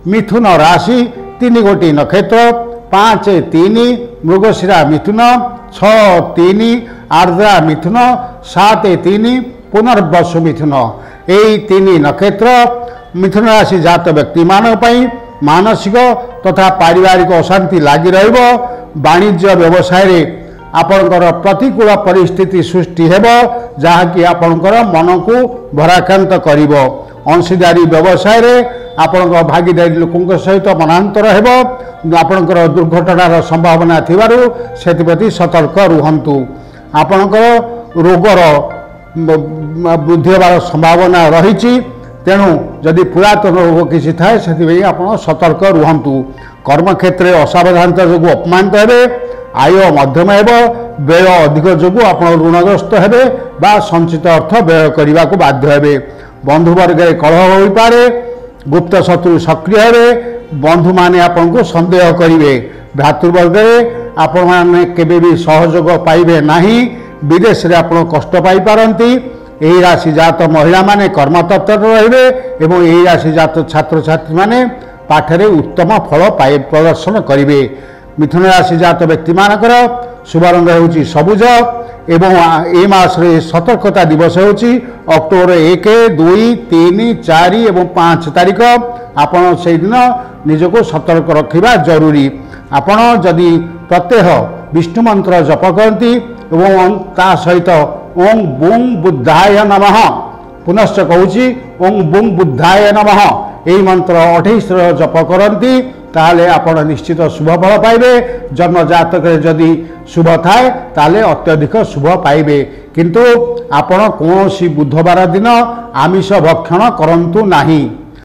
मिथुन राशि 3 गोटी नक्षत्र 5 3 मृगशिरा मिथुन 6 3 आर्द्रा मिथुन 7 3 पुनर्वसु मिथुन यही 3 नक्षत्र मिथुन राशि जात व्यक्ति मानसिक तथा पारिवारिक अशांति लगी वाणिज्य व्यवसाय आपणकर प्रतिकूल परिस्थिति सृष्टि हेब जहाँकि आपणकर मन को भराक्रांत करिब। अंशीदारी व्यवसाय आपण भागीदारी लोकों सहित मनांतर हेब आपणकर दुर्घटनार संभावना थिबारु सेतिप्रति सतर्क रुहंतु। आपणकर रोगर वृद्धि होवार संभावना रही तेणु जदि पुरातन रोग किसी थाए से आप सतर्क रुहंतु। कर्मक्षेत्र में असावधानता जो अपमानित हेबे आय मध्यम हेब व्यय अधिक जो आप ऋणग्रस्त हेबे बा संचित अर्थ व्यय करने को बाध्य हेबे। बंधुवर्ग कलह हो पारे गुप्त शत्रु सक्रिय हेबे बंधु माने आपन को संदेह करिवे। भ्रातृवर्ग आपण माने केबे भी सहयोग पाइबे नाही विदेश रे आपण कष्ट पाई पारंती। यही राशि जात महिला माने कर्मतत्पर रहिबे एवं यही राशि जात छात्र छात्री माने पाठरे उत्तम फल पाए प्रदर्शन करिवे। मिथुन राशि जात व्यक्ति मानकर शुभ रंग होउची सबुज एवं ए मास रे सतर्कता दिवस होउची अक्टोबर 1 2 3 4 एवं 5 तारिख। आपण से दिन निजको सतर्क रखिबा जरूरी। आपण जदि प्रत्यह विष्णु मंत्र जप करती एवं ता सहित ओं बुं बुद्धाय नमः पुनश्च कहूँ ओं बुं बुद्धाय नमः यही मंत्र 28 जप करती ताले आपण निश्चित शुभ फल पाइबे। जन्म जातक जदि शुभ थाए ताले अत्यधिक शुभ पाइबे। किंतु आपण कौन बुधवार दिन आमिष भक्षण करंतु नाही।